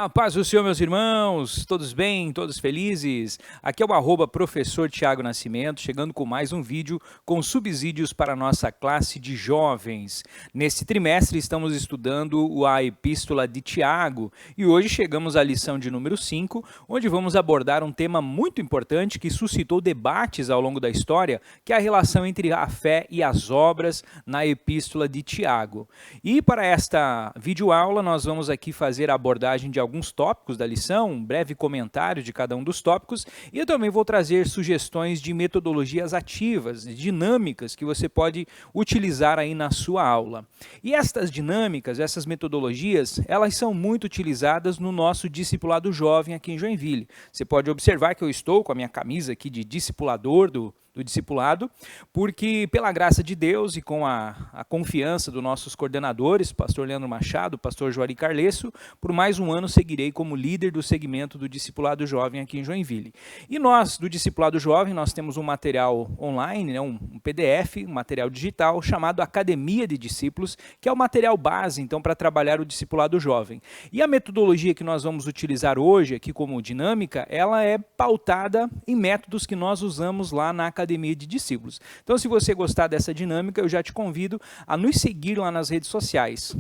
A paz do Senhor, meus irmãos, todos bem, todos felizes? Aqui é o @professor Tiago Nascimento, chegando com mais um vídeo com subsídios para a nossa classe de jovens. Neste trimestre estamos estudando a Epístola de Tiago e hoje chegamos à lição de número 5, onde vamos abordar um tema muito importante que suscitou debates ao longo da história, que é a relação entre a fé e as obras na Epístola de Tiago. E para esta videoaula nós vamos aqui fazer a abordagem de alguns tópicos da lição, um breve comentário de cada um dos tópicos, e eu também vou trazer sugestões de metodologias ativas, dinâmicas, que você pode utilizar aí na sua aula. E estas dinâmicas, essas metodologias, elas são muito utilizadas no nosso discipulado jovem aqui em Joinville. Você pode observar que eu estou com a minha camisa aqui de discipulador do discipulado, porque pela graça de Deus e com a confiança dos nossos coordenadores, pastor Leandro Machado, pastor Joari Carlesso, por mais um ano seguirei como líder do segmento do discipulado jovem aqui em Joinville. E nós, do discipulado jovem, nós temos um material online, né, um PDF, um material digital, chamado Academia de Discípulos, que é o material base, então, para trabalhar o discipulado jovem. E a metodologia que nós vamos utilizar hoje, aqui como dinâmica, ela é pautada em métodos que nós usamos lá na Academia de Discípulos. Então, se você gostar dessa dinâmica, eu já te convido a nos seguir lá nas redes sociais,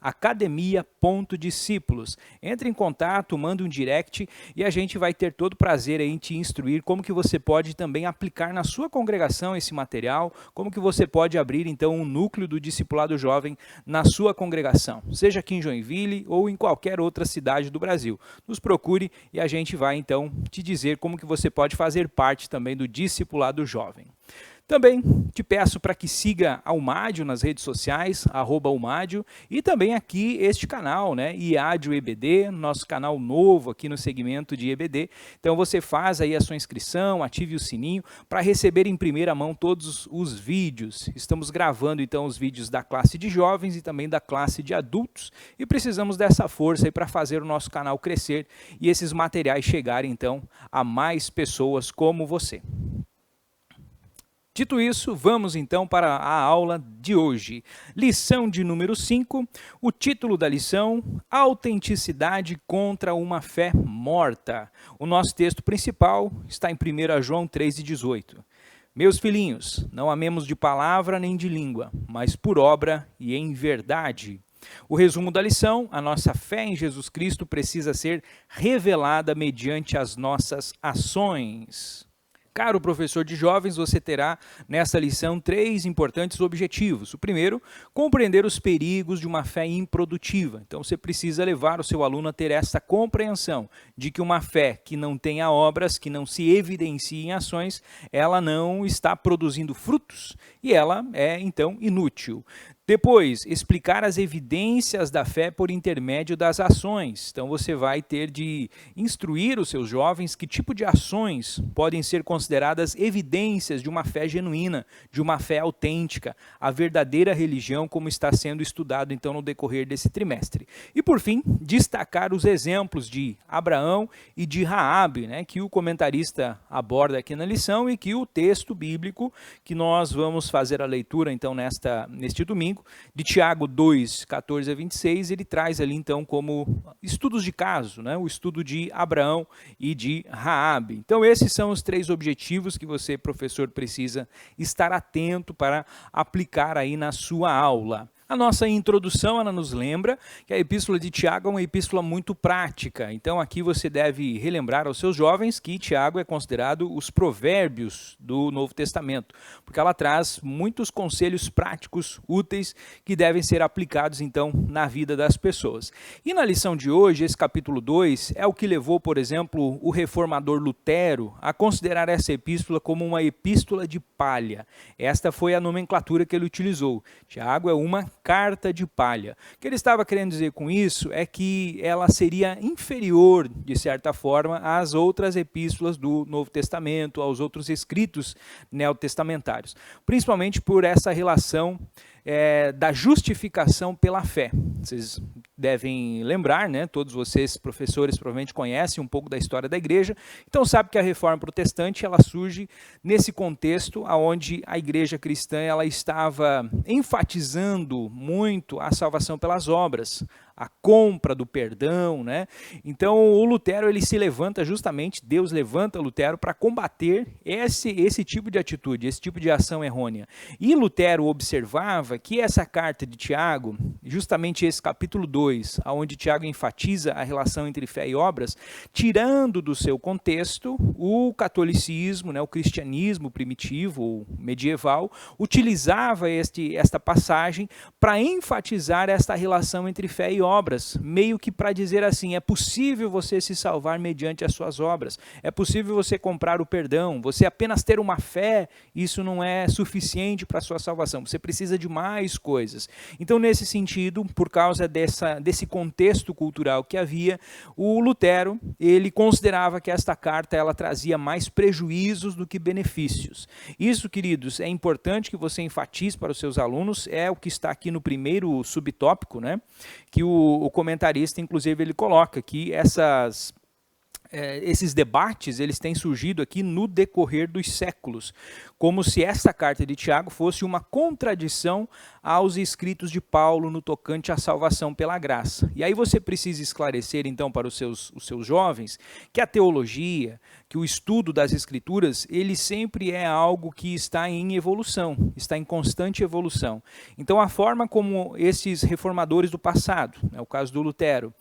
@academia.discípulos. Entre em contato, manda um direct e a gente vai ter todo o prazer em te instruir como que você pode também aplicar na sua congregação esse material, como que você pode abrir, então, um núcleo do discipulado jovem na sua congregação, seja aqui em Joinville ou em qualquer outra cidade do Brasil. Nos procure e a gente vai, então, te dizer como que você pode fazer parte também do discipulado jovem. Também te peço para que siga a Umádio nas redes sociais, @Umádio, e também aqui este canal, né, IADIO EBD, nosso canal novo aqui no segmento de EBD. Então você faz aí a sua inscrição, ative o sininho para receber em primeira mão todos os vídeos. Estamos gravando então os vídeos da classe de jovens e também da classe de adultos e precisamos dessa força aí para fazer o nosso canal crescer e esses materiais chegarem então a mais pessoas como você. Dito isso, vamos então para a aula de hoje. Lição de número 5, o título da lição, Autenticidade contra uma fé morta. O nosso texto principal está em 1 João 3,18. Meus filhinhos, não amemos de palavra nem de língua, mas por obra e em verdade. O resumo da lição, a nossa fé em Jesus Cristo precisa ser revelada mediante as nossas ações. Caro professor de jovens, você terá nesta lição 3 importantes objetivos. O primeiro, compreender os perigos de uma fé improdutiva. Então, você precisa levar o seu aluno a ter essa compreensão de que uma fé que não tenha obras, que não se evidencie em ações, ela não está produzindo frutos e ela é, então, inútil. Depois, explicar as evidências da fé por intermédio das ações. Então, você vai ter de instruir os seus jovens que tipo de ações podem ser consideradas evidências de uma fé genuína, de uma fé autêntica, a verdadeira religião, como está sendo estudado, então, no decorrer desse trimestre. E, por fim, destacar os exemplos de Abraão e de Raabe, né, que o comentarista aborda aqui na lição e que o texto bíblico que nós vamos fazer a leitura, então, neste domingo, de Tiago 2, 14 a 26, ele traz ali então como estudos de caso, né? O estudo de Abraão e de Raabe. Então esses são os 3 objetivos que você, professor, precisa estar atento para aplicar aí na sua aula. A nossa introdução, ela nos lembra que a Epístola de Tiago é uma epístola muito prática. Então, aqui você deve relembrar aos seus jovens que Tiago é considerado os provérbios do Novo Testamento, porque ela traz muitos conselhos práticos, úteis, que devem ser aplicados, então, na vida das pessoas. E na lição de hoje, esse capítulo 2 é o que levou, por exemplo, o reformador Lutero a considerar essa epístola como uma epístola de palha. Esta foi a nomenclatura que ele utilizou. Tiago é uma carta de palha. O que ele estava querendo dizer com isso é que ela seria inferior, de certa forma, às outras epístolas do Novo Testamento, aos outros escritos neotestamentários, principalmente por essa relação da justificação pela fé. Vocês devem lembrar, né? Todos vocês, professores, provavelmente conhecem um pouco da história da igreja, então sabe que a reforma protestante ela surge nesse contexto onde a igreja cristã ela estava enfatizando muito a salvação pelas obras, a compra do perdão, né? Então o Lutero ele se levanta justamente, Deus levanta Lutero para combater esse tipo de atitude, esse tipo de ação errônea. E Lutero observava que essa carta de Tiago, justamente esse capítulo 2, onde Tiago enfatiza a relação entre fé e obras, tirando do seu contexto o catolicismo, né, o cristianismo primitivo ou medieval, utilizava esta passagem para enfatizar esta relação entre fé e obras, meio que para dizer assim, é possível você se salvar mediante as suas obras, é possível você comprar o perdão, você apenas ter uma fé, isso não é suficiente para a sua salvação, você precisa de mais coisas. Então, nesse sentido, por causa desse contexto cultural que havia, o Lutero, ele considerava que esta carta ela trazia mais prejuízos do que benefícios. Isso, queridos, é importante que você enfatize para os seus alunos, é o que está aqui no primeiro subtópico, né, que o comentarista, inclusive, ele coloca que esses debates eles têm surgido aqui no decorrer dos séculos, como se esta carta de Tiago fosse uma contradição aos escritos de Paulo no tocante à salvação pela graça. E aí você precisa esclarecer então para os seus jovens que a teologia, que o estudo das escrituras, ele sempre é algo que está em evolução, está em constante evolução. Então a forma como esses reformadores do passado, é o caso do Lutero,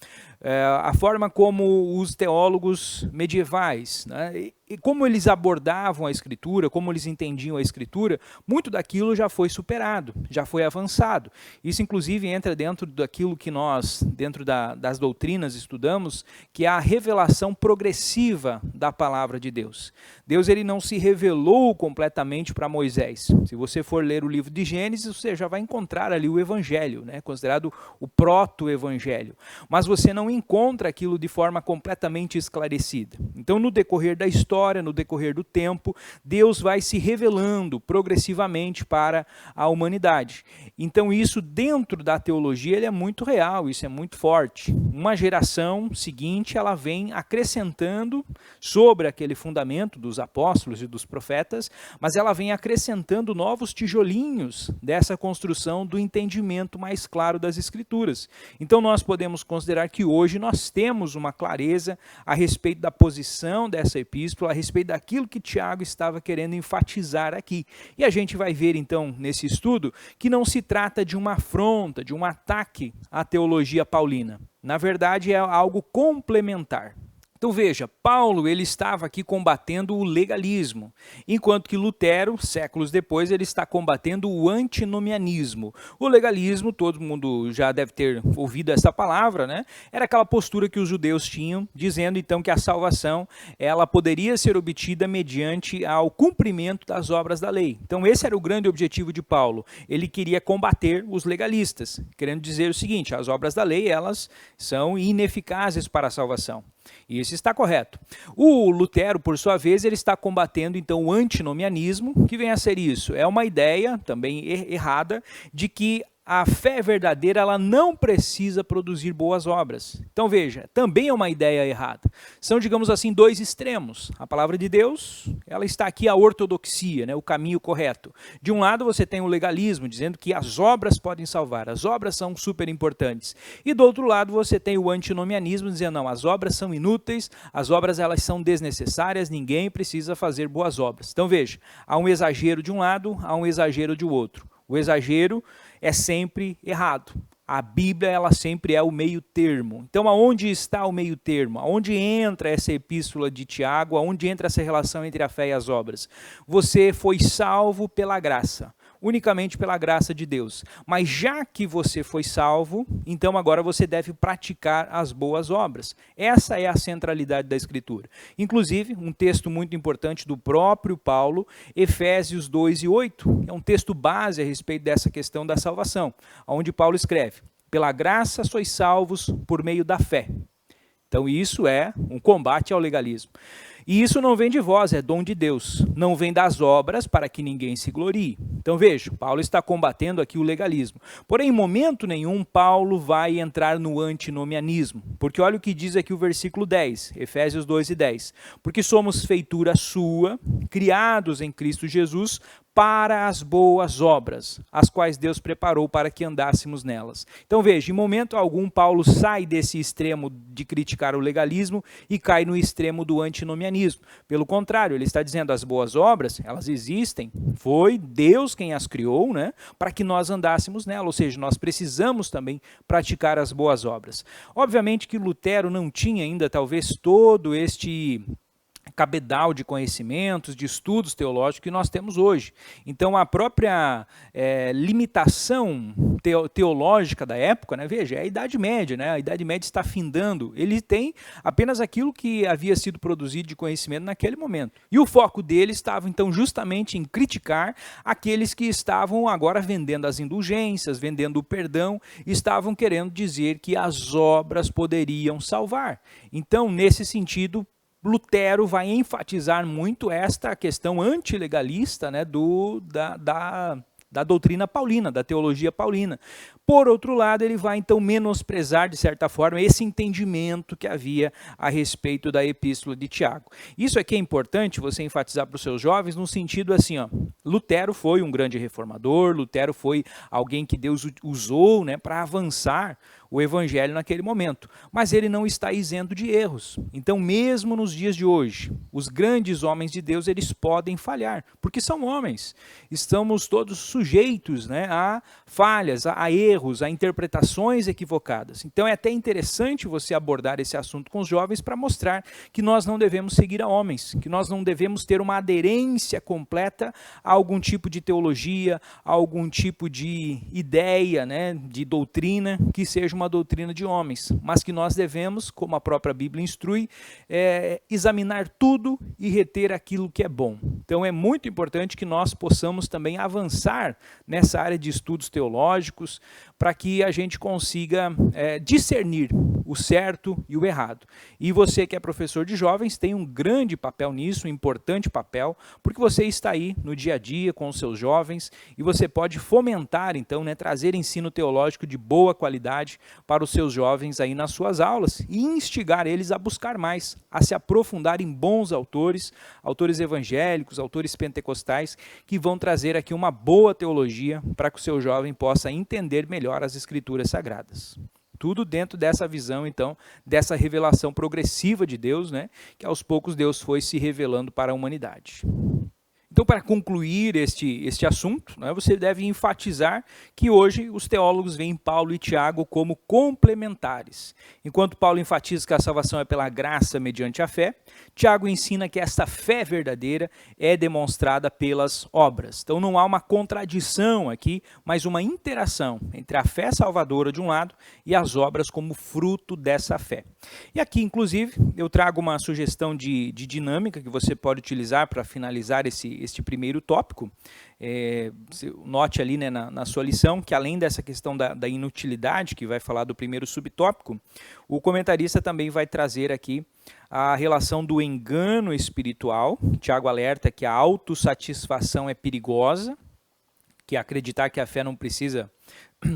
a forma como os teólogos medievais, né, e como eles abordavam a Escritura, como eles entendiam a Escritura, muito daquilo já foi superado, já foi avançado. Isso, inclusive, entra dentro daquilo que nós, dentro das doutrinas, estudamos, que é a revelação progressiva da palavra de Deus. Deus ele não se revelou completamente para Moisés. Se você for ler o livro de Gênesis, você já vai encontrar ali o Evangelho, né, considerado o proto-evangelho. Mas você não encontra aquilo de forma completamente esclarecida. Então, no decorrer da história, no decorrer do tempo, Deus vai se revelando progressivamente para a humanidade. Então isso dentro da teologia ele é muito real, isso é muito forte. Uma geração seguinte ela vem acrescentando sobre aquele fundamento dos apóstolos e dos profetas, mas ela vem acrescentando novos tijolinhos dessa construção do entendimento mais claro das Escrituras. Então nós podemos considerar que hoje nós temos uma clareza a respeito da posição dessa epístola, a respeito daquilo que Tiago estava querendo enfatizar aqui. E a gente vai ver então nesse estudo que não se trata de uma afronta, de um ataque à teologia paulina. Na verdade é algo complementar. Então veja, Paulo ele estava aqui combatendo o legalismo, enquanto que Lutero, séculos depois, ele está combatendo o antinomianismo. O legalismo, todo mundo já deve ter ouvido essa palavra, né? Era aquela postura que os judeus tinham, dizendo então que a salvação ela poderia ser obtida mediante ao cumprimento das obras da lei. Então esse era o grande objetivo de Paulo. Ele queria combater os legalistas, querendo dizer o seguinte, as obras da lei elas são ineficazes para a salvação. Isso está correto. O Lutero, por sua vez, ele está combatendo então o antinomianismo, que vem a ser isso. É uma ideia também errada de que a fé verdadeira ela não precisa produzir boas obras. Então veja, também é uma ideia errada. São, digamos assim, dois extremos. A palavra de Deus, ela está aqui a ortodoxia, né, o caminho correto. De um lado você tem o legalismo, dizendo que as obras podem salvar, as obras são super importantes. E do outro lado você tem o antinomianismo, dizendo não, as obras são inúteis, as obras elas são desnecessárias, ninguém precisa fazer boas obras. Então veja, há um exagero de um lado, há um exagero de outro. O exagero é sempre errado. A Bíblia ela sempre é o meio termo. Então, aonde está o meio termo? Aonde entra essa epístola de Tiago? Aonde entra essa relação entre a fé e as obras? Você foi salvo pela graça, unicamente pela graça de Deus. Mas já que você foi salvo, então agora você deve praticar as boas obras. Essa é a centralidade da Escritura. Inclusive, um texto muito importante do próprio Paulo, Efésios 2:8, é um texto base a respeito dessa questão da salvação, onde Paulo escreve, pela graça sois salvos por meio da fé. Então isso é um combate ao legalismo. E isso não vem de vós, é dom de Deus. Não vem das obras para que ninguém se glorie. Então veja, Paulo está combatendo aqui o legalismo. Porém, em momento nenhum, Paulo vai entrar no antinomianismo. Porque olha o que diz aqui o versículo 10, Efésios 2:10. Porque somos feitura sua, criados em Cristo Jesus, para as boas obras, as quais Deus preparou para que andássemos nelas. Então veja, em momento algum Paulo sai desse extremo de criticar o legalismo e cai no extremo do antinomianismo. Pelo contrário, ele está dizendo as boas obras, elas existem, foi Deus quem as criou, né, para que nós andássemos nela, ou seja, nós precisamos também praticar as boas obras. Obviamente que Lutero não tinha ainda talvez todo este cabedal de conhecimentos, de estudos teológicos que nós temos hoje. Então a própria limitação teológica da época, né, veja, é a Idade Média, né, a Idade Média está findando, ele tem apenas aquilo que havia sido produzido de conhecimento naquele momento. E o foco dele estava então justamente em criticar aqueles que estavam agora vendendo as indulgências, vendendo o perdão, estavam querendo dizer que as obras poderiam salvar. Então, nesse sentido, Lutero vai enfatizar muito esta questão antilegalista, né, da doutrina paulina, da teologia paulina. Por outro lado, ele vai então menosprezar, de certa forma, esse entendimento que havia a respeito da epístola de Tiago. Isso aqui é importante você enfatizar para os seus jovens no sentido assim, ó, Lutero foi um grande reformador, Lutero foi alguém que Deus usou, né, para avançar o evangelho naquele momento, mas ele não está isento de erros. Então, mesmo nos dias de hoje, os grandes homens de Deus, eles podem falhar, porque são homens. Estamos todos sujeitos, né, a falhas, a erros, a interpretações equivocadas. Então, é até interessante você abordar esse assunto com os jovens para mostrar que nós não devemos seguir a homens, que nós não devemos ter uma aderência completa a algum tipo de teologia, a algum tipo de ideia, né, de doutrina que seja uma doutrina de homens, mas que nós devemos, como a própria Bíblia instrui, examinar tudo e reter aquilo que é bom. Então é muito importante que nós possamos também avançar nessa área de estudos teológicos, para que a gente consiga discernir o certo e o errado. E você que é professor de jovens tem um grande papel nisso, um importante papel, porque você está aí no dia a dia com os seus jovens e você pode fomentar, então, né, trazer ensino teológico de boa qualidade para os seus jovens aí nas suas aulas e instigar eles a buscar mais, a se aprofundar em bons autores, autores evangélicos, autores pentecostais, que vão trazer aqui uma boa teologia para que o seu jovem possa entender melhor as Escrituras Sagradas. Tudo dentro dessa visão, então, dessa revelação progressiva de Deus, né, que aos poucos Deus foi se revelando para a humanidade. Então, para concluir este assunto, né, você deve enfatizar que hoje os teólogos veem Paulo e Tiago como complementares. Enquanto Paulo enfatiza que a salvação é pela graça mediante a fé, Tiago ensina que esta fé verdadeira é demonstrada pelas obras. Então, não há uma contradição aqui, mas uma interação entre a fé salvadora de um lado e as obras como fruto dessa fé. E aqui, inclusive, eu trago uma sugestão de dinâmica que você pode utilizar para finalizar este primeiro tópico. Note ali, né, na sua lição que além dessa questão da inutilidade, que vai falar do primeiro subtópico, o comentarista também vai trazer aqui a relação do engano espiritual. Tiago alerta que a autossatisfação é perigosa, que acreditar que a fé não precisa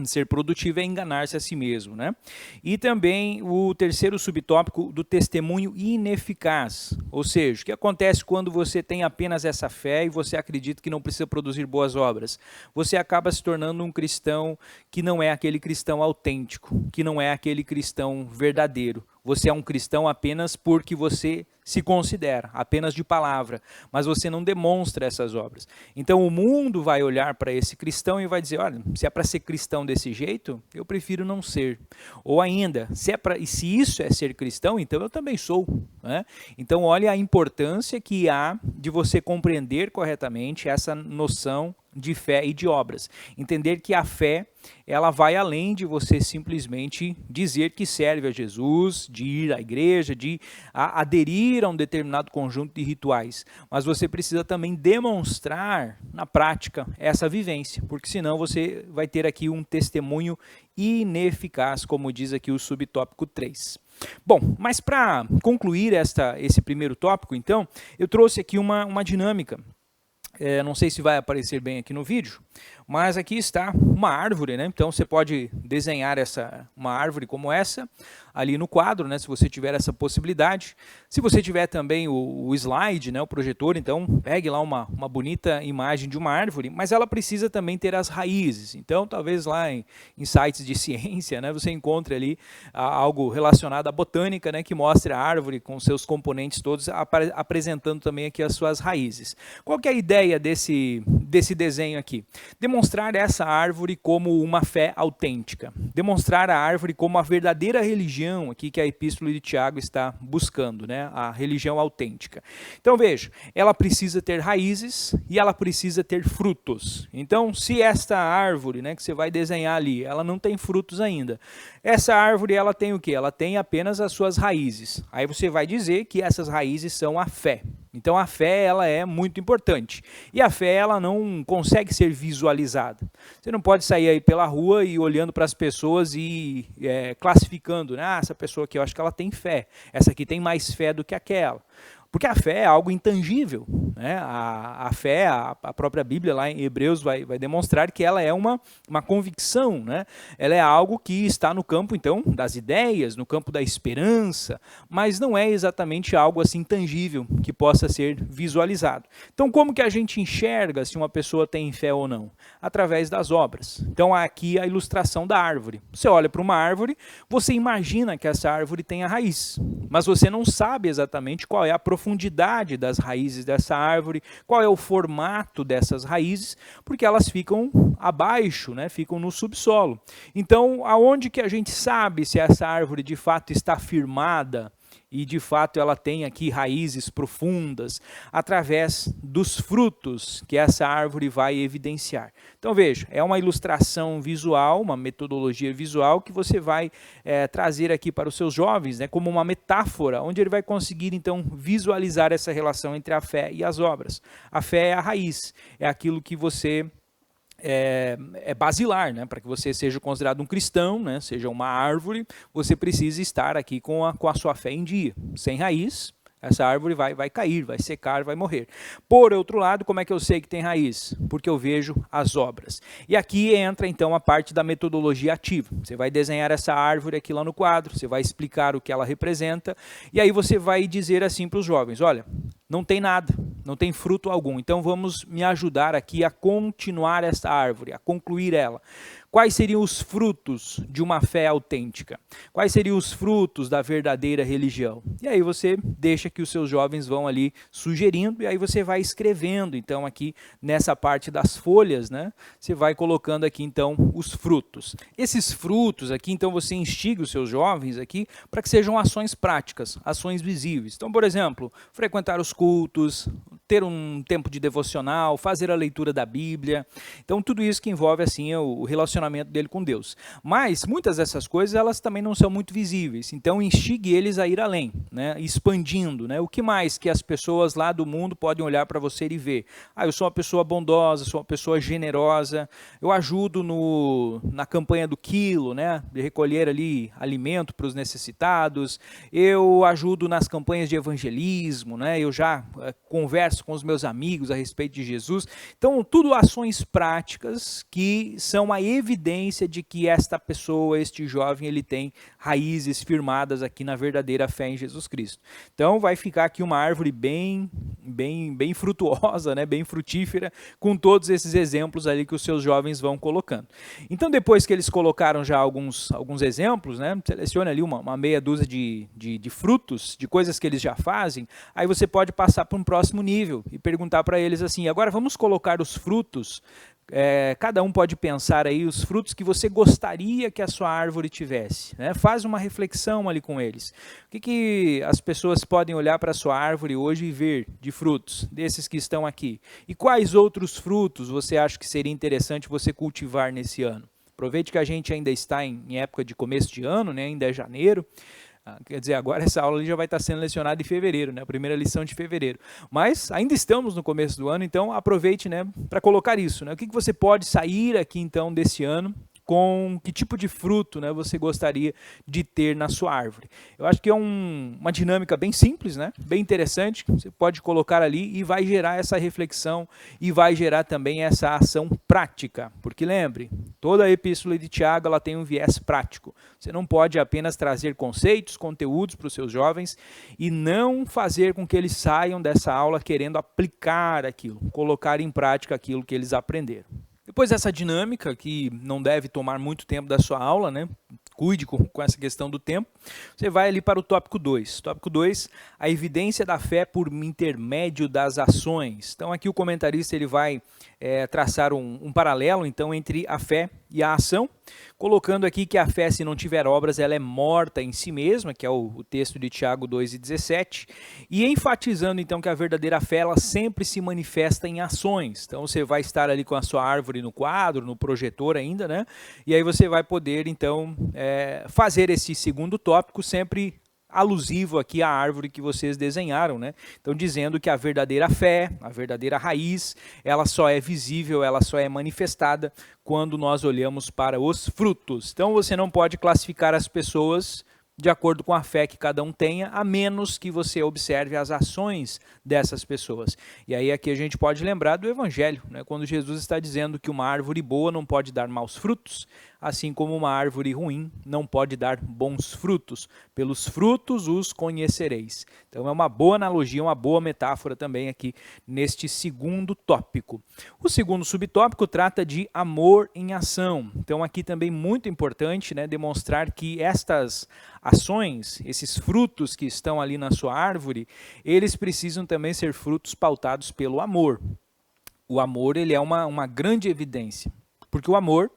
ser produtivo é enganar-se a si mesmo, né? E também o terceiro subtópico do testemunho ineficaz, ou seja, o que acontece quando você tem apenas essa fé e você acredita que não precisa produzir boas obras? Você acaba se tornando um cristão que não é aquele cristão autêntico, que não é aquele cristão verdadeiro. Você é um cristão apenas porque você se considera, apenas de palavra, mas você não demonstra essas obras. Então o mundo vai olhar para esse cristão e vai dizer, olha, se é para ser cristão desse jeito, eu prefiro não ser. Ou ainda, se isso é ser cristão, então eu também sou, né? Então olha a importância que há de você compreender corretamente essa noção de fé e de obras. Entender que a fé, ela vai além de você simplesmente dizer que serve a Jesus, de ir à igreja, de aderir a um determinado conjunto de rituais. Mas você precisa também demonstrar na prática essa vivência, porque senão você vai ter aqui um testemunho ineficaz, como diz aqui o subtópico 3. Bom, mas para concluir esse primeiro tópico, então, eu trouxe aqui uma dinâmica Não sei se vai aparecer bem aqui no vídeo, mas aqui está uma árvore, né? Então você pode desenhar uma árvore como essa ali no quadro, né? Se você tiver essa possibilidade. Se você tiver também o slide, né? O projetor, então pegue lá uma bonita imagem de uma árvore, mas ela precisa também ter as raízes. Então talvez lá em sites de ciência, né? Você encontre ali algo relacionado à botânica, né? Que mostre a árvore com seus componentes todos, apresentando também aqui as suas raízes. Qual que é a ideia desse desenho aqui? Demonstrar essa árvore como uma fé autêntica. Demonstrar a árvore como a verdadeira religião aqui que a Epístola de Tiago está buscando, né? A religião autêntica. Então veja, ela precisa ter raízes e ela precisa ter frutos. Então se esta árvore, né, que você vai desenhar ali, ela não tem frutos ainda, essa árvore ela tem o quê? Ela tem apenas as suas raízes. Aí você vai dizer que essas raízes são a fé. Então a fé ela é muito importante. E a fé ela não consegue ser visualizada. Você não pode sair aí pela rua e olhando para as pessoas e classificando, né? Essa pessoa aqui eu acho que ela tem fé. Essa aqui tem mais fé do que aquela. Porque a fé é algo intangível, né? A fé, a própria Bíblia lá em Hebreus vai demonstrar que ela é uma convicção, né? Ela é algo que está no campo, então, das ideias, no campo da esperança, mas não é exatamente algo assim tangível que possa ser visualizado. Então, como que a gente enxerga se uma pessoa tem fé ou não? Através das obras. Então, aqui a ilustração da árvore. Você olha para uma árvore, você imagina que essa árvore tem a raiz, mas você não sabe exatamente qual é a profundidade das raízes dessa árvore, qual é o formato dessas raízes, porque elas ficam abaixo, né? Ficam no subsolo. Então, aonde que a gente sabe se essa árvore de fato está firmada e de fato ela tem aqui raízes profundas? Através dos frutos que essa árvore vai evidenciar. Então veja, é uma ilustração visual, uma metodologia visual que você vai trazer aqui para os seus jovens, né, como uma metáfora, onde ele vai conseguir então visualizar essa relação entre a fé e as obras. A fé é a raiz, é aquilo que você basilar, né? Para que você seja considerado um cristão, né? Seja uma árvore, você precisa estar aqui com a sua fé em dia. Sem raiz, essa árvore vai cair, vai secar, vai morrer. Por outro lado, como é que eu sei que tem raiz? Porque eu vejo as obras. E aqui entra então a parte da metodologia ativa. Você vai desenhar essa árvore aqui lá no quadro, você vai explicar o que ela representa, e aí você vai dizer assim para os jovens, olha, não tem nada, não tem fruto algum, então vamos me ajudar aqui a continuar essa árvore, a concluir ela. Quais seriam os frutos de uma fé autêntica? Quais seriam os frutos da verdadeira religião? E aí você deixa que os seus jovens vão ali sugerindo, e aí você vai escrevendo, então aqui nessa parte das folhas, né? Você vai colocando aqui então os frutos. Esses frutos aqui, então você instiga os seus jovens aqui para que sejam ações práticas, ações visíveis. Então, por exemplo, frequentar os cultos, ter um tempo de devocional, fazer a leitura da Bíblia. Então tudo isso que envolve assim o relacionamento dele com Deus. Mas muitas dessas coisas elas também não são muito visíveis. Então instigue eles a ir além, né? Expandindo, né? O que mais que as pessoas lá do mundo podem olhar para você e ver? Eu sou uma pessoa bondosa, sou uma pessoa generosa, eu ajudo na campanha do quilo, né? De recolher ali alimento para os necessitados, eu ajudo nas campanhas de evangelismo, né? Eu já converso com os meus amigos a respeito de Jesus. Então tudo ações práticas que são a evidência de que esta pessoa, este jovem, ele tem raízes firmadas aqui na verdadeira fé em Jesus Cristo. Então vai ficar aqui uma árvore bem frutuosa, né? Bem frutífera, com todos esses exemplos ali que os seus jovens vão colocando. Então depois que eles colocaram já alguns exemplos, né? Selecione ali uma meia dúzia de frutos, de coisas que eles já fazem, aí você pode passar para um próximo nível e perguntar para eles assim, agora vamos colocar os frutos. Cada um pode pensar aí os frutos que você gostaria que a sua árvore tivesse, né? Faz uma reflexão ali com eles. O que as pessoas podem olhar para a sua árvore hoje e ver de frutos desses que estão aqui? E quais outros frutos você acha que seria interessante você cultivar nesse ano? Aproveite que a gente ainda está em época de começo de ano, né? Ainda é janeiro. Quer dizer, agora essa aula já vai estar sendo lecionada em fevereiro, né? A primeira lição de fevereiro. Mas ainda estamos no começo do ano, então aproveite, né, para colocar isso, né? O que você pode sair aqui então desse ano com que tipo de fruto, né, você gostaria de ter na sua árvore. Eu acho que é uma dinâmica bem simples, né, bem interessante, você pode colocar ali e vai gerar essa reflexão e vai gerar também essa ação prática, porque lembre, toda a epístola de Tiago ela tem um viés prático. Você não pode apenas trazer conceitos, conteúdos para os seus jovens e não fazer com que eles saiam dessa aula querendo aplicar aquilo, colocar em prática aquilo que eles aprenderam. Depois dessa dinâmica, que não deve tomar muito tempo da sua aula, né? Cuide com essa questão do tempo, você vai ali para o tópico 2. Tópico 2, a evidência da fé por intermédio das ações. Então aqui o comentarista ele vai traçar um paralelo então entre a fé e a ação, colocando aqui que a fé, se não tiver obras, ela é morta em si mesma, que é o texto de Tiago 2,17, e enfatizando então que a verdadeira fé ela sempre se manifesta em ações. Então você vai estar ali com a sua árvore no quadro, no projetor ainda, né? E aí você vai poder então fazer esse segundo tópico sempre alusivo aqui à árvore que vocês desenharam, né? Então dizendo que a verdadeira fé, a verdadeira raiz, ela só é visível, ela só é manifestada quando nós olhamos para os frutos. Então você não pode classificar as pessoas de acordo com a fé que cada um tenha, a menos que você observe as ações dessas pessoas. E aí aqui a gente pode lembrar do Evangelho, né? Quando Jesus está dizendo que uma árvore boa não pode dar maus frutos, assim como uma árvore ruim não pode dar bons frutos. Pelos frutos os conhecereis. Então é uma boa analogia, uma boa metáfora também aqui neste segundo tópico. O segundo subtópico trata de amor em ação. Então aqui também muito importante, né, demonstrar que estas ações, esses frutos que estão ali na sua árvore, eles precisam também ser frutos pautados pelo amor. O amor ele é uma grande evidência, porque o amor,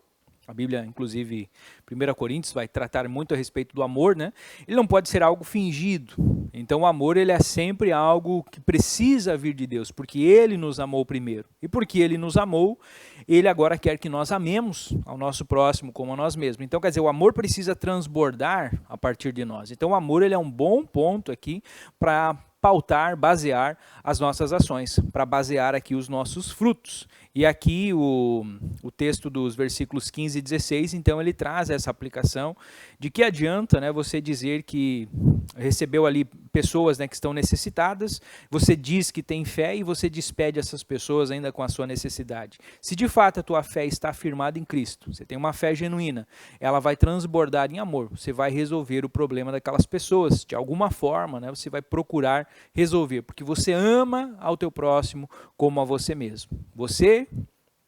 a Bíblia, inclusive, 1 Coríntios vai tratar muito a respeito do amor, né? Ele não pode ser algo fingido. Então o amor ele é sempre algo que precisa vir de Deus, porque Ele nos amou primeiro. E porque Ele nos amou, Ele agora quer que nós amemos ao nosso próximo como a nós mesmos. Então, quer dizer, o amor precisa transbordar a partir de nós. Então o amor ele é um bom ponto aqui para pautar, basear as nossas ações, para basear aqui os nossos frutos. E aqui o texto dos versículos 15 e 16, então ele traz essa aplicação de que adianta, né, você dizer que recebeu ali pessoas, né, que estão necessitadas, você diz que tem fé e você despede essas pessoas ainda com a sua necessidade. Se de fato a tua fé está firmada em Cristo, você tem uma fé genuína, ela vai transbordar em amor, você vai resolver o problema daquelas pessoas, de alguma forma, né, você vai procurar resolver, porque você ama ao teu próximo como a você mesmo. Você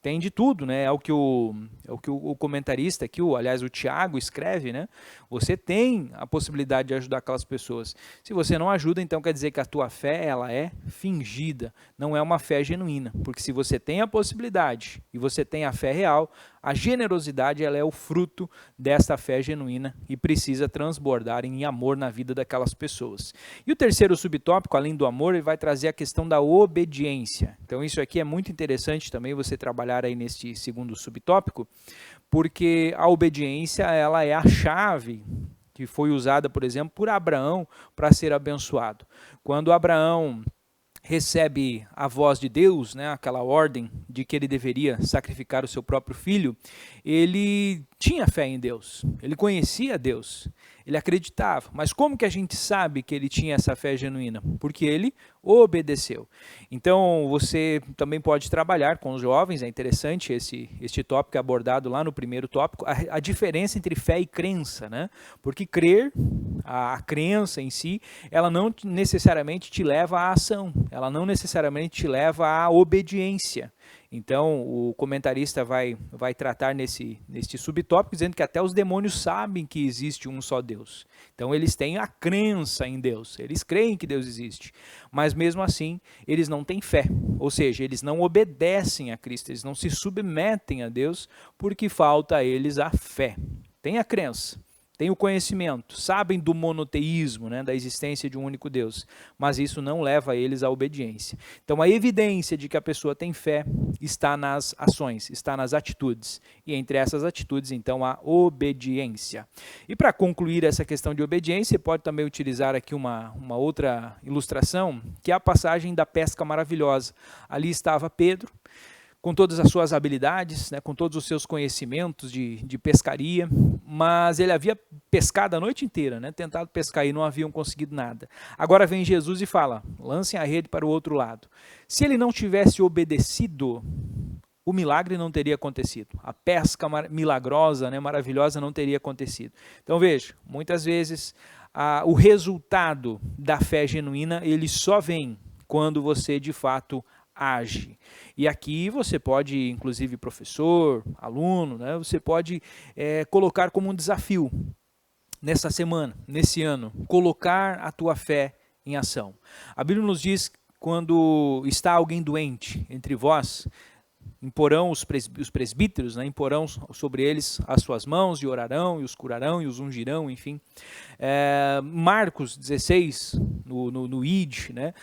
tem de tudo, né? É o que o comentarista aqui, aliás, o Tiago escreve, né? Você tem a possibilidade de ajudar aquelas pessoas. Se você não ajuda, então quer dizer que a tua fé ela é fingida, não é uma fé genuína. Porque se você tem a possibilidade e você tem a fé real, a generosidade ela é o fruto desta fé genuína e precisa transbordar em amor na vida daquelas pessoas. E o terceiro subtópico, além do amor, ele vai trazer a questão da obediência. Então isso aqui é muito interessante também você trabalhar aí neste segundo subtópico, porque a obediência ela é a chave que foi usada, por exemplo, por Abraão para ser abençoado. Quando Abraão recebe a voz de Deus, né, aquela ordem de que ele deveria sacrificar o seu próprio filho, ele tinha fé em Deus, ele conhecia Deus, ele acreditava. Mas como que a gente sabe que ele tinha essa fé genuína? Porque ele obedeceu. Então você também pode trabalhar com os jovens, é interessante este tópico abordado lá no primeiro tópico, a diferença entre fé e crença, né? Porque crer, a crença em si, ela não necessariamente te leva à ação, ela não necessariamente te leva à obediência. Então, o comentarista vai tratar neste subtópico, dizendo que até os demônios sabem que existe um só Deus. Então, eles têm a crença em Deus, eles creem que Deus existe, mas mesmo assim, eles não têm fé, ou seja, eles não obedecem a Cristo, eles não se submetem a Deus, porque falta a eles a fé. Tem a crença, tem o conhecimento, sabem do monoteísmo, né, da existência de um único Deus, mas isso não leva eles à obediência. Então a evidência de que a pessoa tem fé está nas ações, está nas atitudes, e entre essas atitudes então a obediência. E para concluir essa questão de obediência, você pode também utilizar aqui uma outra ilustração, que é a passagem da pesca maravilhosa. Ali estava Pedro, com todas as suas habilidades, né, com todos os seus conhecimentos de pescaria, mas ele havia pescado a noite inteira, né, tentado pescar e não haviam conseguido nada. Agora vem Jesus e fala, lancem a rede para o outro lado. Se ele não tivesse obedecido, o milagre não teria acontecido. A pesca milagrosa, né, maravilhosa, não teria acontecido. Então veja, muitas vezes o resultado da fé genuína, ele só vem quando você de fato age. E aqui você pode, inclusive professor, aluno, né, você pode colocar como um desafio nessa semana, nesse ano, colocar a tua fé em ação. A Bíblia nos diz que quando está alguém doente entre vós, imporão os presbíteros, né, imporão sobre eles as suas mãos e orarão, e os curarão, e os ungirão, enfim. Marcos 16, no ID, né,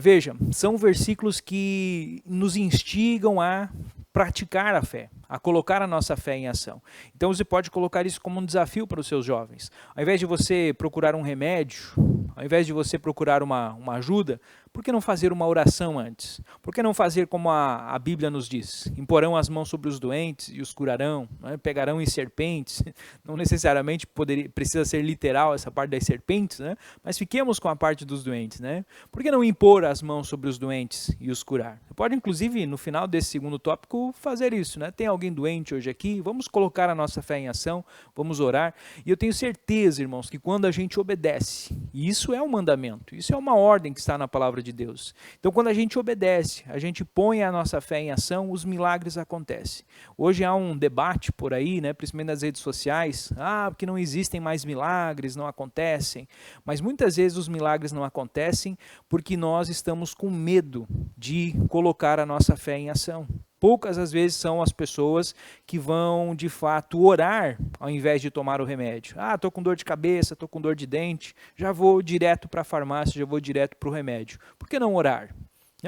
veja, são versículos que nos instigam a praticar a fé, a colocar a nossa fé em ação. Então você pode colocar isso como um desafio para os seus jovens. Ao invés de você procurar um remédio, ao invés de você procurar uma ajuda, por que não fazer uma oração antes? Por que não fazer como a Bíblia nos diz? Imporão as mãos sobre os doentes e os curarão, né? Pegarão em serpentes. Não necessariamente precisa ser literal essa parte das serpentes, né? Mas fiquemos com a parte dos doentes. Né? Por que não impor as mãos sobre os doentes e os curar? Você pode, inclusive, no final desse segundo tópico, fazer isso. Né? Tem alguém doente hoje aqui? Vamos colocar a nossa fé em ação, vamos orar. E eu tenho certeza, irmãos, que quando a gente obedece, e isso é um mandamento, isso é uma ordem que está na palavra de Deus. Então, quando a gente obedece, a gente põe a nossa fé em ação, os milagres acontecem. Hoje há um debate por aí, né, principalmente nas redes sociais, porque não existem mais milagres, não acontecem. Mas muitas vezes os milagres não acontecem porque nós estamos com medo de colocar a nossa fé em ação. Poucas às vezes são as pessoas que vão de fato orar ao invés de tomar o remédio. Estou com dor de cabeça, estou com dor de dente, já vou direto para a farmácia, já vou direto para o remédio. Por que não orar?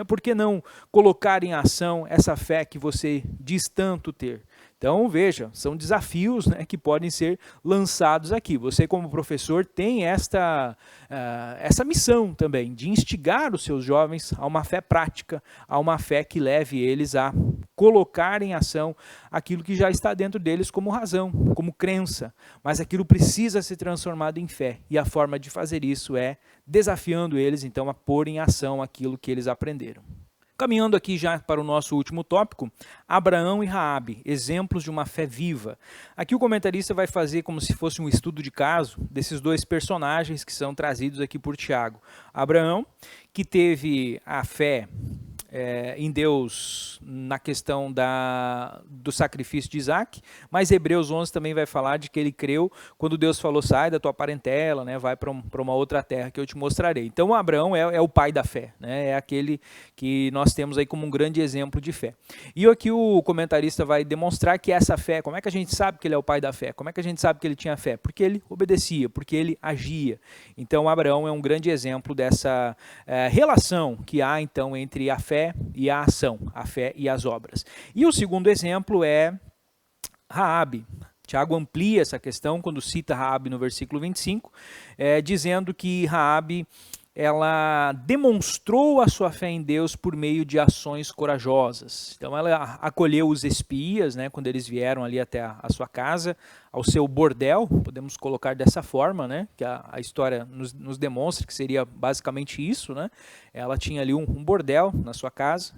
Por que não colocar em ação essa fé que você diz tanto ter? Então, veja, são desafios, né, que podem ser lançados aqui. Você, como professor, tem essa missão também, de instigar os seus jovens a uma fé prática, a uma fé que leve eles a colocar em ação aquilo que já está dentro deles como razão, como crença. Mas aquilo precisa ser transformado em fé. E a forma de fazer isso é desafiando eles, então, a pôr em ação aquilo que eles aprenderam. Caminhando aqui já para o nosso último tópico, Abraão e Raabe, exemplos de uma fé viva. Aqui o comentarista vai fazer como se fosse um estudo de caso desses dois personagens que são trazidos aqui por Tiago. Abraão, que teve a fé em Deus na questão do sacrifício de Isaac, mas Hebreus 11 também vai falar de que ele creu quando Deus falou, sai da tua parentela, né, vai para uma outra terra que eu te mostrarei. Então Abraão é o pai da fé, né, é aquele que nós temos aí como um grande exemplo de fé. E aqui o comentarista vai demonstrar que essa fé, como é que a gente sabe que ele é o pai da fé? Como é que a gente sabe que ele tinha fé? Porque ele obedecia, porque ele agia. Então Abraão é um grande exemplo dessa relação que há então entre a fé e a ação, a fé e as obras. E o segundo exemplo é Raabe. Tiago amplia essa questão quando cita Raabe no versículo 25, dizendo que Raabe ela demonstrou a sua fé em Deus por meio de ações corajosas. Então ela acolheu os espias, né, quando eles vieram ali até a sua casa, ao seu bordel, podemos colocar dessa forma, né, que a história nos demonstra que seria basicamente isso, né? Ela tinha ali um bordel na sua casa,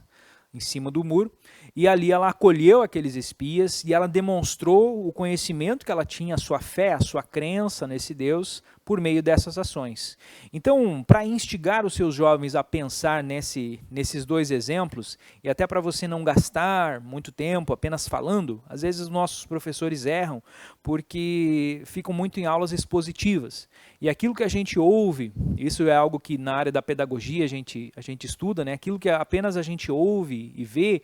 em cima do muro, e ali ela acolheu aqueles espias e ela demonstrou o conhecimento que ela tinha, a sua fé, a sua crença nesse Deus, por meio dessas ações. Então, para instigar os seus jovens a pensar nesses dois exemplos, e até para você não gastar muito tempo apenas falando, às vezes os nossos professores erram, porque ficam muito em aulas expositivas. E aquilo que a gente ouve, isso é algo que na área da pedagogia a gente estuda, né? Aquilo que apenas a gente ouve e vê,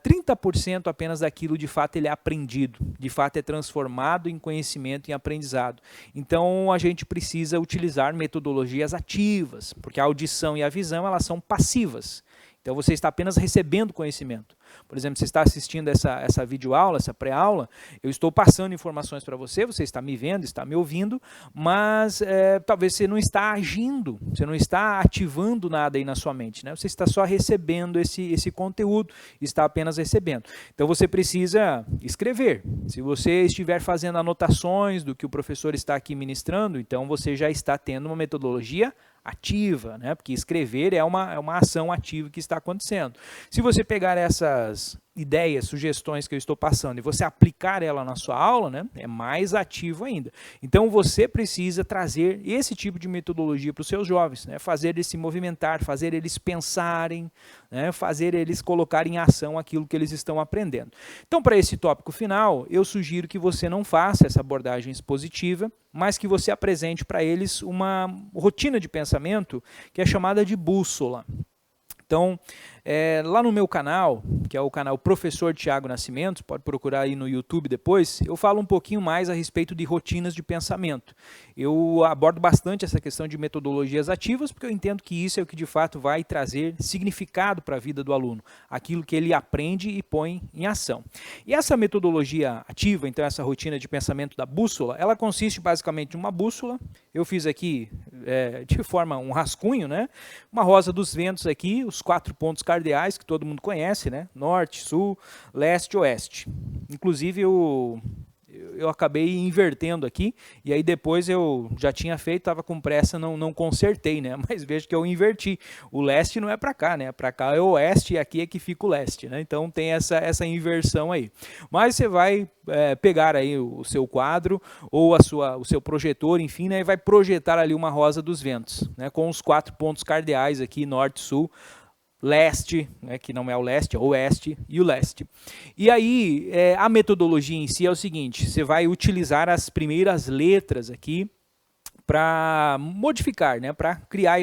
30% apenas daquilo de fato ele é aprendido, de fato é transformado em conhecimento, em aprendizado. Então a gente precisa utilizar metodologias ativas, porque a audição e a visão elas são passivas. Então você está apenas recebendo conhecimento. Por exemplo, você está assistindo essa videoaula, essa pré-aula, eu estou passando informações para você, você está me vendo, está me ouvindo, mas talvez você não está agindo, você não está ativando nada aí na sua mente, né? Você está só recebendo esse conteúdo, está apenas recebendo. Então você precisa escrever. Se você estiver fazendo anotações do que o professor está aqui ministrando, então você já está tendo uma metodologia ativa, né? Porque escrever é uma ação ativa que está acontecendo. Se você pegar essas ideias, sugestões que eu estou passando e você aplicar ela na sua aula, né, é mais ativo ainda. Então você precisa trazer esse tipo de metodologia para os seus jovens, né, fazer eles se movimentar, fazer eles pensarem, né, fazer eles colocarem em ação aquilo que eles estão aprendendo. Então, para esse tópico final, eu sugiro que você não faça essa abordagem expositiva, mas que você apresente para eles uma rotina de pensamento que é chamada de bússola. Então, lá no meu canal, que é o canal Professor Tiago Nascimento, pode procurar aí no YouTube depois, eu falo um pouquinho mais a respeito de rotinas de pensamento. Eu abordo bastante essa questão de metodologias ativas, porque eu entendo que isso é o que de fato vai trazer significado para a vida do aluno, aquilo que ele aprende e põe em ação. E essa metodologia ativa, então essa rotina de pensamento da bússola, ela consiste basicamente em uma bússola. Eu fiz aqui de forma um rascunho, né? Uma rosa dos ventos aqui, os 4 pontos cardeais que todo mundo conhece, né? Norte, sul, leste e oeste. Inclusive eu acabei invertendo aqui, e aí depois eu já tinha feito, estava com pressa, não consertei, né? Mas vejo que eu inverti. O leste não é para cá, né? Para cá é o oeste e aqui é que fica o leste, né? Então tem essa inversão aí. Mas você vai pegar aí o seu quadro ou o seu projetor, enfim, né? E vai projetar ali uma rosa dos ventos, né? Com os 4 pontos cardeais aqui, norte, sul, leste, né, que não é o leste, é o oeste e o leste. E aí, a metodologia em si é o seguinte, você vai utilizar as primeiras letras aqui para modificar, né, para criar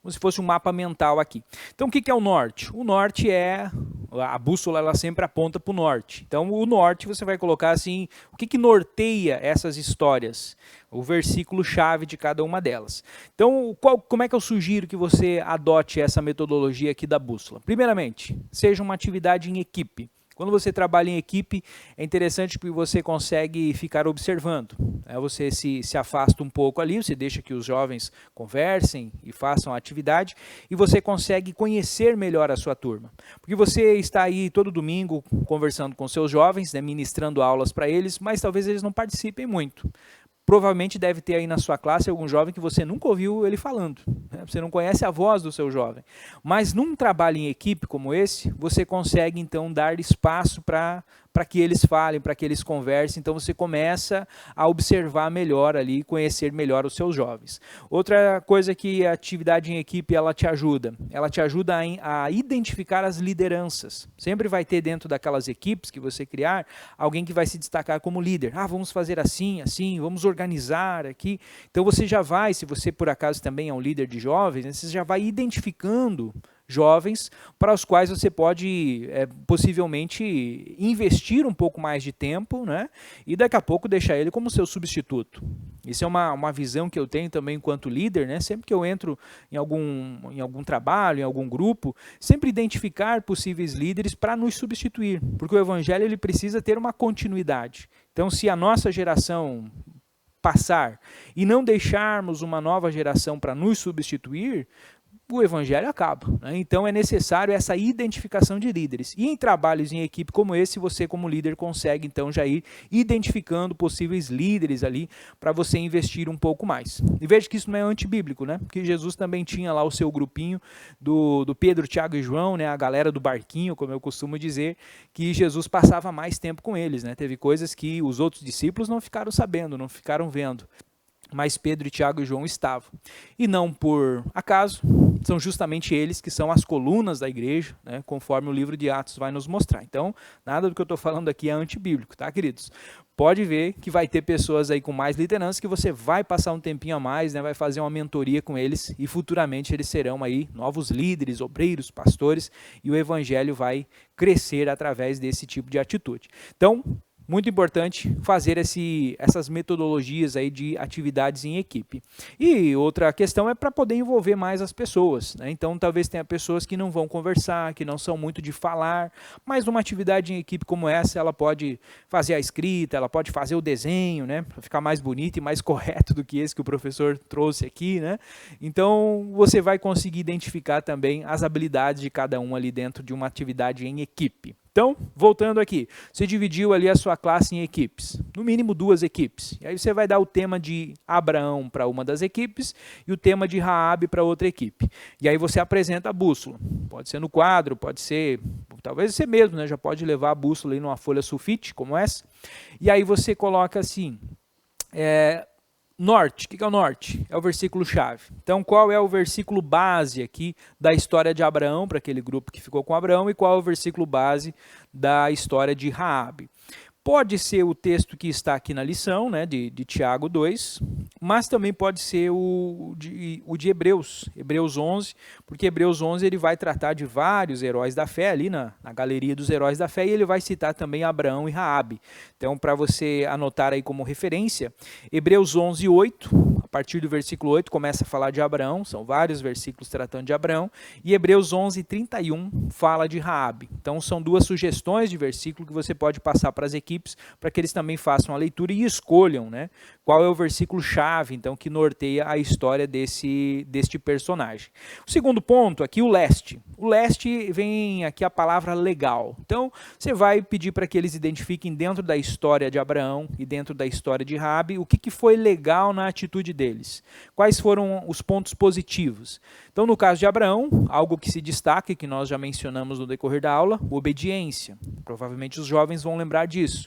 como se fosse um mapa mental aqui. Então, o que é o norte? O norte a bússola ela sempre aponta para o norte. Então, o norte você vai colocar assim, o que norteia essas histórias? O versículo-chave de cada uma delas. Então, como é que eu sugiro que você adote essa metodologia aqui da bússola? Primeiramente, seja uma atividade em equipe. Quando você trabalha em equipe, é interessante porque você consegue ficar observando. Você se afasta um pouco ali, você deixa que os jovens conversem e façam a atividade, e você consegue conhecer melhor a sua turma. Porque você está aí todo domingo conversando com seus jovens, né, ministrando aulas para eles, mas talvez eles não participem muito. Provavelmente deve ter aí na sua classe algum jovem que você nunca ouviu ele falando, né? Você não conhece a voz do seu jovem. Mas num trabalho em equipe como esse, você consegue então dar espaço para que eles falem, para que eles conversem. Então você começa a observar melhor ali, conhecer melhor os seus jovens. Outra coisa que a atividade em equipe ela te ajuda a identificar as lideranças. Sempre vai ter dentro daquelas equipes que você criar, alguém que vai se destacar como líder. Vamos fazer assim, assim, vamos organizar aqui. Então você já vai, se você por acaso também é um líder de jovens, né, você já vai identificando jovens para os quais você pode possivelmente investir um pouco mais de tempo, né? E daqui a pouco deixar ele como seu substituto. Isso é uma visão que eu tenho também enquanto líder, né? Sempre que eu entro em algum trabalho, em algum grupo, sempre identificar possíveis líderes para nos substituir, porque o evangelho ele precisa ter uma continuidade. Então, se a nossa geração passar e não deixarmos uma nova geração para nos substituir, o evangelho acaba, né? Então é necessário essa identificação de líderes. E em trabalhos em equipe como esse, você como líder consegue então já ir identificando possíveis líderes ali para você investir um pouco mais. E veja que isso não é antibíblico, né? Porque Jesus também tinha lá o seu grupinho do Pedro, Tiago e João, né? A galera do barquinho, como eu costumo dizer, que Jesus passava mais tempo com eles, né? Teve coisas que os outros discípulos não ficaram sabendo, não ficaram vendo. Mas Pedro, Tiago e João estavam. E não por acaso, são justamente eles que são as colunas da igreja, né, conforme o livro de Atos vai nos mostrar. Então, nada do que eu estou falando aqui é antibíblico, tá, queridos? Pode ver que vai ter pessoas aí com mais liderança que você vai passar um tempinho a mais, né, vai fazer uma mentoria com eles e futuramente eles serão aí novos líderes, obreiros, pastores e o evangelho vai crescer através desse tipo de atitude. Então, muito importante fazer essas metodologias aí de atividades em equipe. E outra questão é para poder envolver mais as pessoas, né? Então talvez tenha pessoas que não vão conversar, que não são muito de falar, mas numa atividade em equipe como essa, ela pode fazer a escrita, ela pode fazer o desenho, né, para ficar mais bonito e mais correto do que esse que o professor trouxe aqui, né? Então você vai conseguir identificar também as habilidades de cada um ali dentro de uma atividade em equipe. Então, voltando aqui, você dividiu ali a sua classe em equipes, no mínimo 2 equipes. E aí você vai dar o tema de Abraão para uma das equipes e o tema de Raabe para outra equipe. E aí você apresenta a bússola. Pode ser no quadro, pode ser, talvez você mesmo, né? Já pode levar a bússola aí numa folha sulfite, como essa. E aí você coloca assim, norte. O que é o norte? É o versículo-chave. Então, qual é o versículo base aqui da história de Abraão, para aquele grupo que ficou com Abraão, e qual é o versículo base da história de Raabe? Pode ser o texto que está aqui na lição, né, de Tiago 2, mas também pode ser o de Hebreus, Hebreus 11, porque Hebreus 11 ele vai tratar de vários heróis da fé, ali na galeria dos heróis da fé, e ele vai citar também Abraão e Raabe. Então, para você anotar aí como referência, Hebreus 11, 8, a partir do versículo 8, começa a falar de Abraão, são vários versículos tratando de Abraão, e Hebreus 11, 31 fala de Raabe. Então, são 2 sugestões de versículo que você pode passar para as equipes, para que eles também façam a leitura e escolham, né, qual é o versículo-chave, então, que norteia a história deste personagem. O segundo ponto aqui, o leste. O leste vem aqui a palavra legal. Então, você vai pedir para que eles identifiquem dentro da história de Abraão e dentro da história de Raabe o que foi legal na atitude deles. Quais foram os pontos positivos? Então, no caso de Abraão, algo que se destaca e que nós já mencionamos no decorrer da aula, obediência. Provavelmente os jovens vão lembrar disso.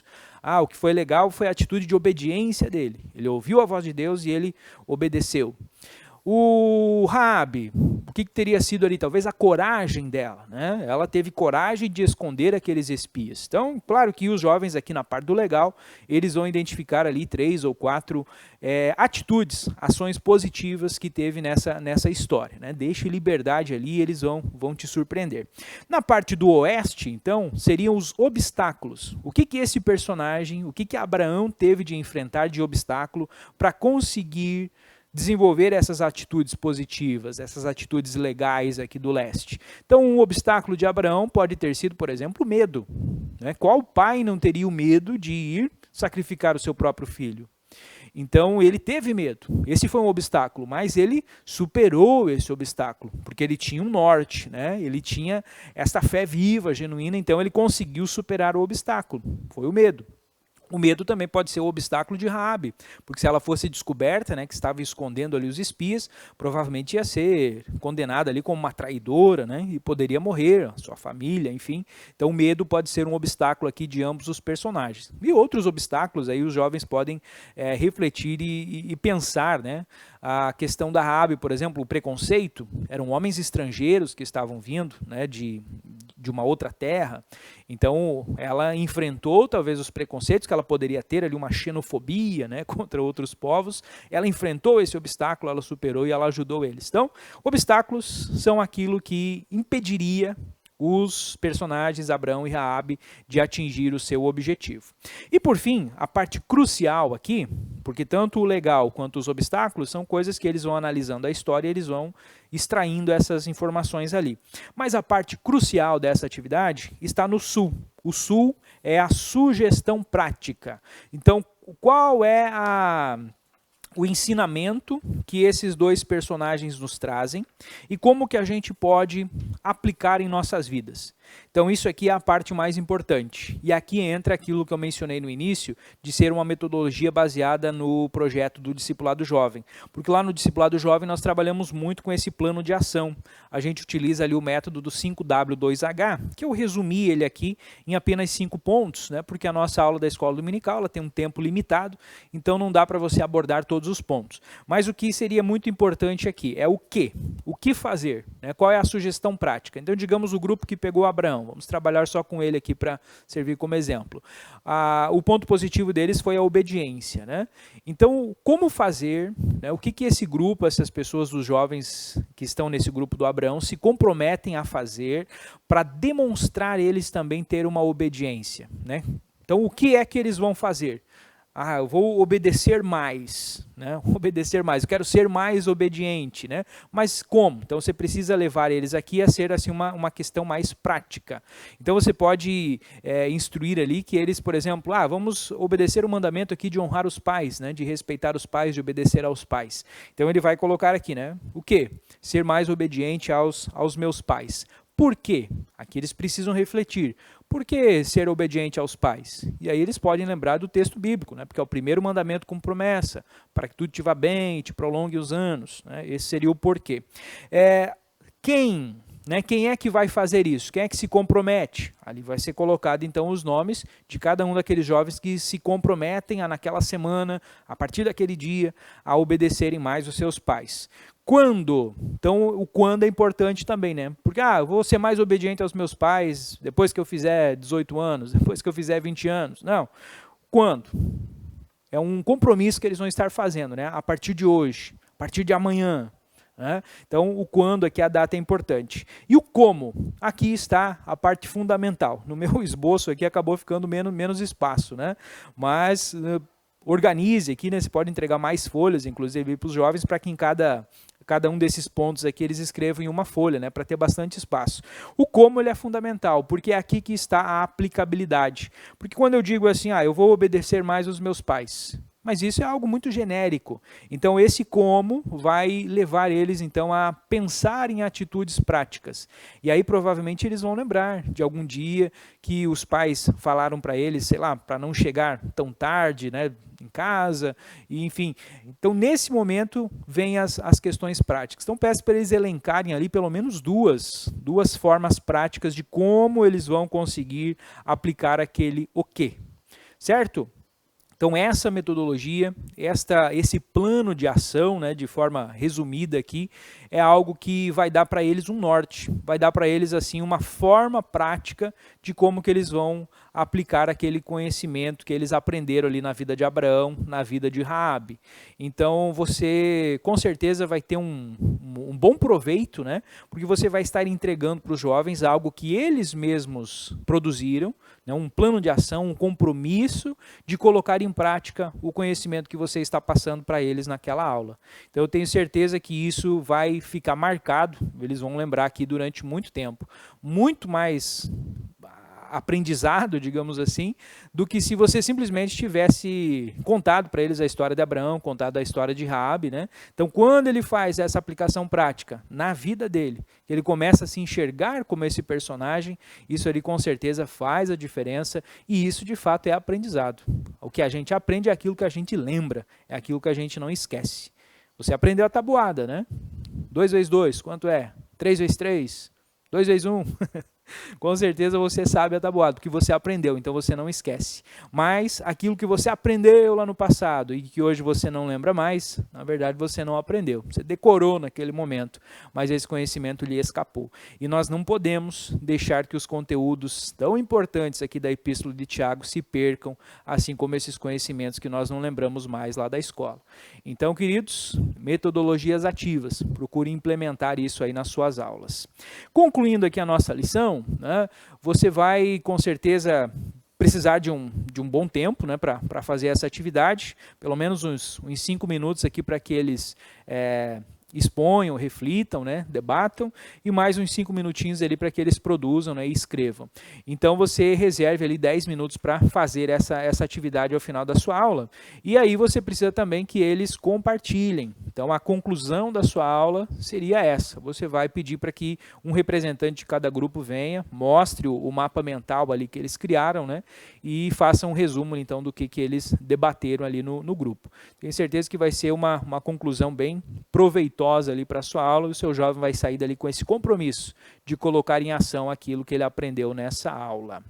O que foi legal foi a atitude de obediência dele. Ele ouviu a voz de Deus e ele obedeceu. O Raabe, o que teria sido ali? Talvez a coragem dela, né? Ela teve coragem de esconder aqueles espias. Então, claro que os jovens aqui na parte do legal, eles vão identificar ali 3 ou 4 atitudes, ações positivas que teve nessa história, né? Deixe liberdade ali, eles vão te surpreender. Na parte do oeste, então, seriam os obstáculos. O que esse personagem, o que Abraão teve de enfrentar de obstáculo para conseguir desenvolver essas atitudes positivas, essas atitudes legais aqui do leste. Então, um obstáculo de Abraão pode ter sido, por exemplo, o medo, né? Qual pai não teria o medo de ir sacrificar o seu próprio filho? Então, ele teve medo. Esse foi um obstáculo, mas ele superou esse obstáculo, porque ele tinha um norte, né? Ele tinha essa fé viva, genuína, então ele conseguiu superar o obstáculo. Foi o medo. O medo também pode ser o obstáculo de Raabe, porque se ela fosse descoberta, né, que estava escondendo ali os espias, provavelmente ia ser condenada ali como uma traidora, né, e poderia morrer, a sua família, enfim. Então o medo pode ser um obstáculo aqui de ambos os personagens. E outros obstáculos aí os jovens podem refletir e pensar, né? A questão da Raabe, por exemplo, o preconceito, eram homens estrangeiros que estavam vindo, né, de uma outra terra. Então, ela enfrentou talvez os preconceitos que ela poderia ter ali, uma xenofobia, né, contra outros povos. Ela enfrentou esse obstáculo, ela superou e ela ajudou eles. Então, obstáculos são aquilo que impediria os personagens Abraão e Raabe de atingir o seu objetivo. E por fim, a parte crucial aqui, porque tanto o legal quanto os obstáculos são coisas que eles vão analisando a história e eles vão extraindo essas informações ali. Mas a parte crucial dessa atividade está no sul. O sul é a sugestão prática. Então, qual é o ensinamento que esses 2 personagens nos trazem e como que a gente pode aplicar em nossas vidas. Então isso aqui é a parte mais importante. E aqui entra aquilo que eu mencionei no início, de ser uma metodologia baseada no projeto do Discipulado Jovem. Porque lá no Discipulado Jovem nós trabalhamos muito com esse plano de ação. A gente utiliza ali o método do 5W2H, que eu resumi ele aqui em apenas 5 pontos, né? Porque a nossa aula da Escola Dominical ela tem um tempo limitado, então não dá para você abordar todos os pontos. Mas o que seria muito importante aqui é o quê? O que fazer? Né? Qual é a sugestão prática? Então, digamos o grupo que pegou Abraão, vamos trabalhar só com ele aqui para servir como exemplo. O ponto positivo deles foi a obediência, né? Então, como fazer, né? O que esse grupo, essas pessoas, os jovens que estão nesse grupo do Abraão, se comprometem a fazer para demonstrar eles também ter uma obediência, né? Então, o que é que eles vão fazer? Ah, eu vou obedecer mais, né? Obedecer mais, eu quero ser mais obediente, né? Mas como? Então você precisa levar eles aqui a ser assim uma questão mais prática. Então você pode instruir ali que eles, por exemplo, vamos obedecer o mandamento aqui de honrar os pais, né? De respeitar os pais, de obedecer aos pais. Então ele vai colocar aqui, né? O quê? Ser mais obediente aos meus pais. Por quê? Aqui eles precisam refletir. Por que ser obediente aos pais? E aí eles podem lembrar do texto bíblico, né? Porque é o primeiro mandamento com promessa, para que tudo te vá bem, te prolongue os anos. Né? Esse seria o porquê. Quem é que vai fazer isso? Quem é que se compromete? Ali vai ser colocado então os nomes de cada um daqueles jovens que se comprometem naquela semana, a partir daquele dia, a obedecerem mais os seus pais. Quando? Então o quando é importante também, né? Porque eu vou ser mais obediente aos meus pais depois que eu fizer 18 anos, depois que eu fizer 20 anos. Não. Quando? É um compromisso que eles vão estar fazendo, né? A partir de hoje, a partir de amanhã. Né? Então o quando aqui, a data é importante. E o como? Aqui está a parte fundamental. No meu esboço aqui acabou ficando menos espaço, né? Mas organize aqui, né? Você pode entregar mais folhas, inclusive para os jovens, para que em cada um desses pontos aqui eles escrevam em uma folha, né, para ter bastante espaço. O como ele é fundamental, porque é aqui que está a aplicabilidade. Porque quando eu digo assim, eu vou obedecer mais os meus pais, mas isso é algo muito genérico. Então esse como vai levar eles então a pensar em atitudes práticas. E aí provavelmente eles vão lembrar de algum dia que os pais falaram para eles, sei lá, para não chegar tão tarde, né, em casa, e enfim. Então nesse momento vem as questões práticas. Então peço para eles elencarem ali pelo menos duas formas práticas de como eles vão conseguir aplicar aquele o quê. Certo? Então essa metodologia, esse plano de ação, né, de forma resumida aqui, é algo que vai dar para eles um norte, vai dar para eles assim uma forma prática de como que eles vão aplicar aquele conhecimento que eles aprenderam ali na vida de Abraão, na vida de Raabe. Então você com certeza vai ter um bom proveito, né, porque você vai estar entregando para os jovens algo que eles mesmos produziram, né, um plano de ação, um compromisso de colocar em prática o conhecimento que você está passando para eles naquela aula. Então eu tenho certeza que isso vai ficar marcado, eles vão lembrar aqui durante muito tempo. Muito mais aprendizado, digamos assim, do que se você simplesmente tivesse contado para eles a história de Abraão, contado a história de Raabe, né? Então, quando ele faz essa aplicação prática na vida dele, ele começa a se enxergar como esse personagem, isso ali com certeza faz a diferença e isso de fato é aprendizado. O que a gente aprende é aquilo que a gente lembra, é aquilo que a gente não esquece. Você aprendeu a tabuada, né? 2 vezes 2, quanto é? 3 vezes 3, 2 vezes 1. Com certeza você sabe a tabuada, porque você aprendeu, então você não esquece. Mas aquilo que você aprendeu lá no passado e que hoje você não lembra mais, na verdade você não aprendeu. Você decorou naquele momento, mas esse conhecimento lhe escapou. E nós não podemos deixar que os conteúdos tão importantes aqui da Epístola de Tiago se percam, assim como esses conhecimentos que nós não lembramos mais lá da escola. Então, queridos, metodologias ativas, procure implementar isso aí nas suas aulas. Concluindo aqui a nossa lição, né, você vai com certeza precisar de um bom tempo, né, para fazer essa atividade, pelo menos uns 5 minutos aqui para que eles exponham, reflitam, né, debatam, e mais uns 5 minutinhos ali para que eles produzam, né, e escrevam. Então você reserve ali 10 minutos para fazer essa atividade ao final da sua aula, e aí você precisa também que eles compartilhem. Então a conclusão da sua aula seria essa, você vai pedir para que um representante de cada grupo venha, mostre o mapa mental ali que eles criaram, né, e faça um resumo então do que eles debateram ali no grupo. Tenho certeza que vai ser uma conclusão bem proveitosa ali para a sua aula, e o seu jovem vai sair dali com esse compromisso de colocar em ação aquilo que ele aprendeu nessa aula.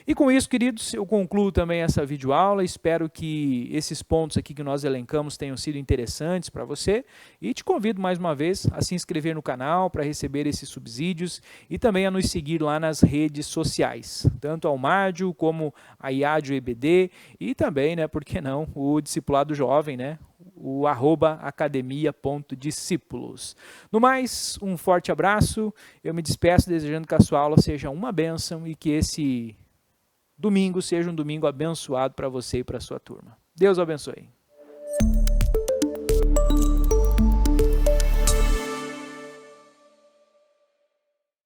E com isso, queridos, eu concluo também essa videoaula, espero que esses pontos aqui que nós elencamos tenham sido interessantes para você, e te convido mais uma vez a se inscrever no canal para receber esses subsídios e também a nos seguir lá nas redes sociais, tanto a Almádio como a IADIO EBD e também, né, por que não, o Discipulado Jovem, né, o @academia.discípulos. No mais, um forte abraço, eu me despeço desejando que a sua aula seja uma bênção e que esse domingo seja um domingo abençoado para você e para a sua turma. Deus abençoe.